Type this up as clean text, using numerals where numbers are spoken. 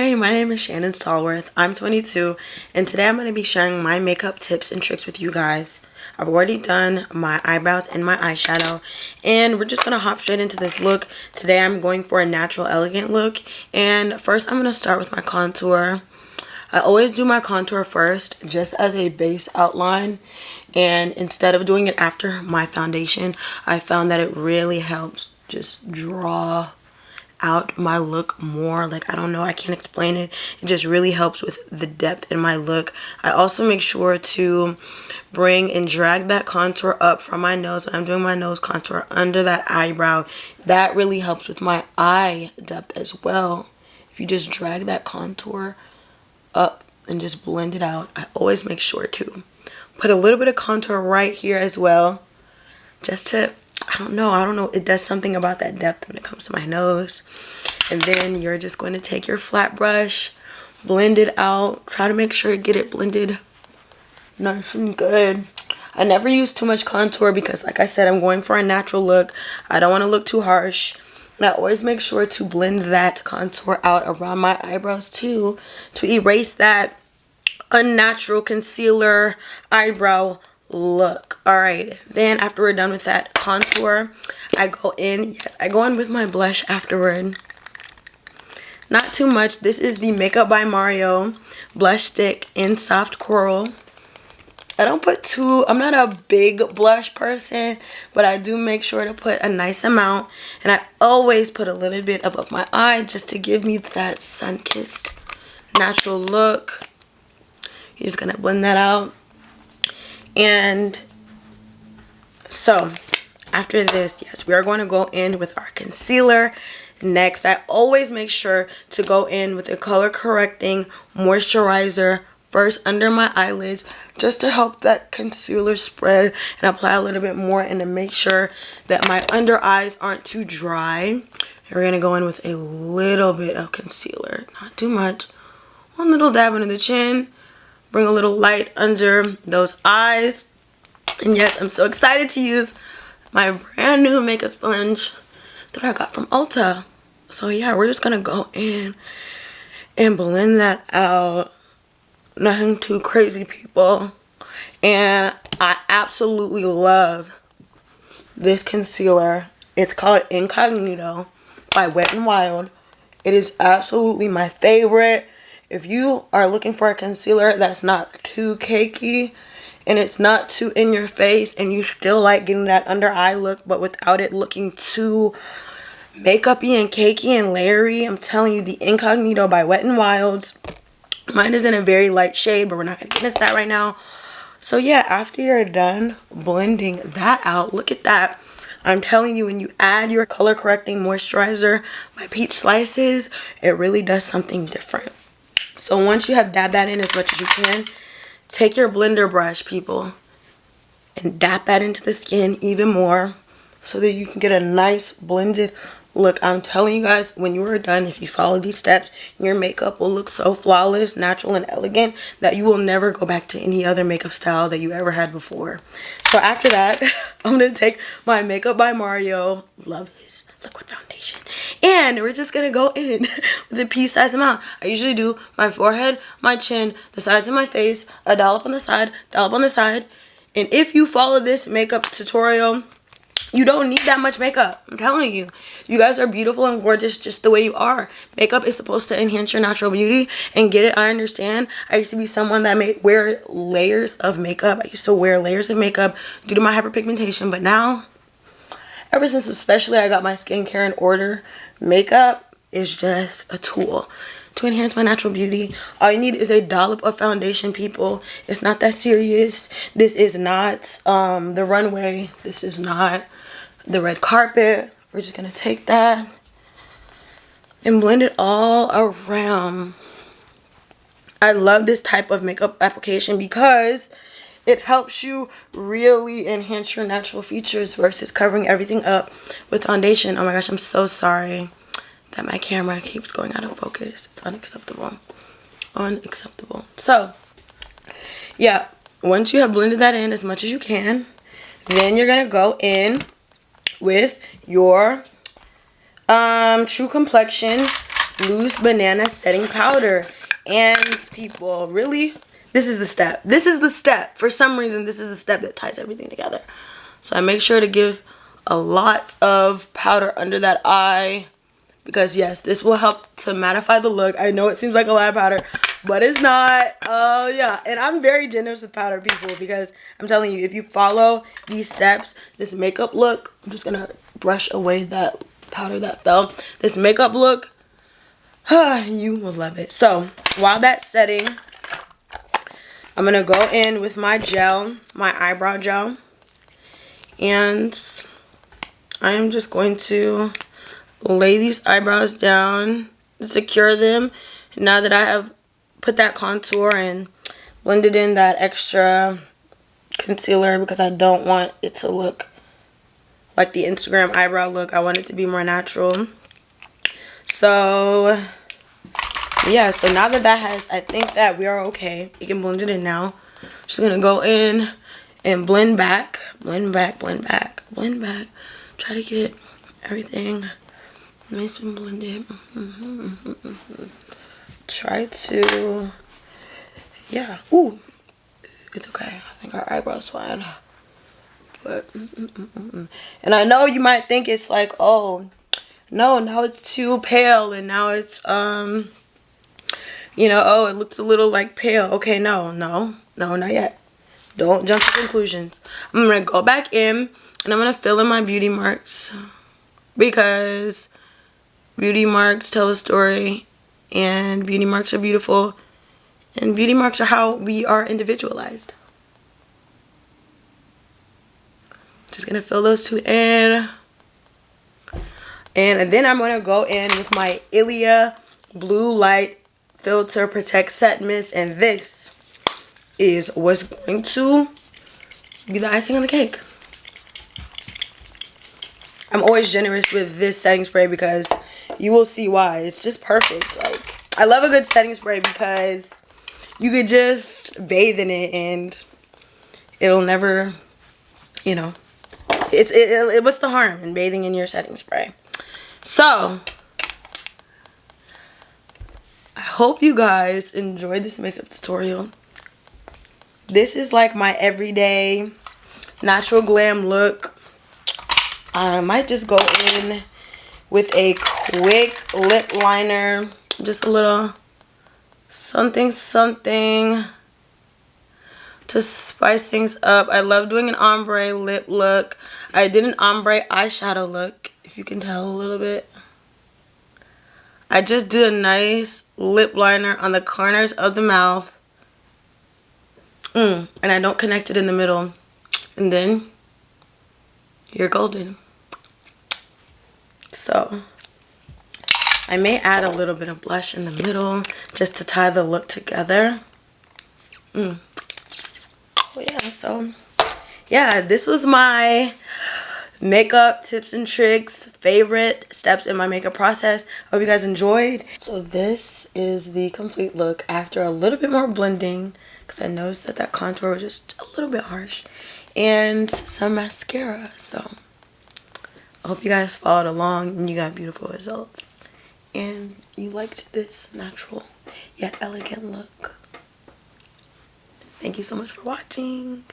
Hi, my name is Shannon Stallworth. I'm 22, and today I'm going to be sharing my makeup tips and tricks with you guys. I've already done my eyebrows and my eyeshadow, and we're just going to hop straight into this look. Today I'm going for a natural, elegant look, and first I'm going to start with my contour. I always do my contour first, just as a base outline, and instead of doing it after my foundation, I found that it really helps just draw out my look more. Like, I don't know, I can't explain it. It just really helps with the depth in my look. I also make sure to bring and drag that contour up from my nose when I'm doing my nose contour under that eyebrow. That really helps with my eye depth as well. If you just drag that contour up and just blend it out, I always make sure to put a little bit of contour right here as well, just to, I don't know, it does something about that depth when it comes to my nose. And then you're just going to take your flat brush, blend it out, try to make sure to get it blended nice and good. I never use too much contour because, like I said, I'm going for a natural look. I don't want to look too harsh. And I always make sure to blend that contour out around my eyebrows too, to erase that unnatural concealer eyebrow look. Alright, then after we're done with that contour, I go in with my blush afterward. Not too much. This is the Makeup by Mario blush stick in soft coral. I don't put too, I'm not a big blush person, but I do make sure to put a nice amount, and I always put a little bit above my eye just to give me that sun-kissed natural look. You're just gonna blend that out. And so after this, yes, we are going to go in with our concealer. Next, I always make sure to go in with a color correcting moisturizer first under my eyelids, just to help that concealer spread and apply a little bit more, and to make sure that my under eyes aren't too dry. And we're going to go in with a little bit of concealer, not too much. One little dab under the chin. Bring a little light under those eyes. And yes, I'm so excited to use my brand new makeup sponge that I got from Ulta. So yeah, we're just gonna go in and blend that out. Nothing too crazy, people. And I absolutely love this concealer. It's called Incognito by Wet n Wild. It is absolutely my favorite. If you are looking for a concealer that's not too cakey and it's not too in your face, and you still like getting that under eye look but without it looking too makeup-y and cakey and layery, I'm telling you, the Incognito by Wet n Wild. Mine is in a very light shade, but we're not going to get into that right now. So yeah, after you're done blending that out, look at that. I'm telling you, when you add your color correcting moisturizer by Peach Slices, it really does something different. So once you have dabbed that in as much as you can, take your blender brush, people, and dab that into the skin even more so that you can get a nice blended look. I'm telling you guys, when you are done, if you follow these steps, your makeup will look so flawless, natural, and elegant that you will never go back to any other makeup style that you ever had before. So after that, I'm going to take my Makeup by Mario, love his liquid foundation, and we're just gonna go in with a pea size amount. I usually do my forehead, my chin, the sides of my face, a dollop on the side, dollop on the side. And if you follow this makeup tutorial, you don't need that much makeup. I'm telling you, you guys are beautiful and gorgeous just the way you are. Makeup is supposed to enhance your natural beauty, and get it, I understand. I used to be someone that may wear layers of makeup. I used to wear layers of makeup due to my hyperpigmentation, but now, ever since especially I got my skincare in order, makeup is just a tool to enhance my natural beauty. All you need is a dollop of foundation, people. It's not that serious. This is not the runway. This is not the red carpet. We're just going to take that and blend it all around. I love this type of makeup application because it helps you really enhance your natural features versus covering everything up with foundation. Oh my gosh, I'm so sorry that my camera keeps going out of focus. It's unacceptable. Unacceptable. So, yeah, once you have blended that in as much as you can, then you're going to go in with your True Complexion loose banana setting powder. And people, really, this is the step. This is the step. For some reason, this is the step that ties everything together. So I make sure to give a lot of powder under that eye, because yes, this will help to mattify the look. I know it seems like a lot of powder, but it's not. Oh yeah, and I'm very generous with powder, people, because I'm telling you, if you follow these steps, this makeup look, I'm just gonna brush away that powder that fell. This makeup look, you will love it. So while that's setting, I'm gonna go in with my gel, my eyebrow gel, and I am just going to lay these eyebrows down, secure them. Now that I have put that contour and blended in that extra concealer, because I don't want it to look like the Instagram eyebrow look. I want it to be more natural. So yeah, so now that has, I think that we are okay. You can blend it in now. Just gonna go in and blend back, blend back, blend back, blend back. Try to get everything nice and blended. Try to, yeah. Ooh, it's okay. I think our eyebrows fine. But and I know you might think it's like, oh no, now it's too pale, and now it's you know, oh, it looks a little like pale. Okay, no, not yet. Don't jump to conclusions. I'm gonna go back in and I'm gonna fill in my beauty marks, because beauty marks tell a story, and beauty marks are beautiful, and beauty marks are how we are individualized. Just gonna fill those two in, and then I'm gonna go in with my Ilia Blue Light Filter Protect Set Mist, and this is what's going to be the icing on the cake. I'm always generous with this setting spray, because you will see why. It's just perfect. Like, I love a good setting spray because you could just bathe in it and it'll never, you know, what's the harm in bathing in your setting spray? So I hope you guys enjoyed this makeup tutorial. This is like my everyday natural glam look. I might just go in with a quick lip liner, just a little something to spice things up. I love doing an ombre lip look. I did an ombre eyeshadow look, if you can tell a little bit. I just do a nice lip liner on the corners of the mouth, and I don't connect it in the middle, and then you're golden. So I may add a little bit of blush in the middle just to tie the look together. Oh yeah, so yeah, this was my makeup tips and tricks, favorite steps in my makeup process. Hope you guys enjoyed. So this is the complete look after a little bit more blending, because I noticed that that contour was just a little bit harsh, and some mascara. So I hope you guys followed along and you got beautiful results, and you liked this natural yet elegant look. Thank you so much for watching.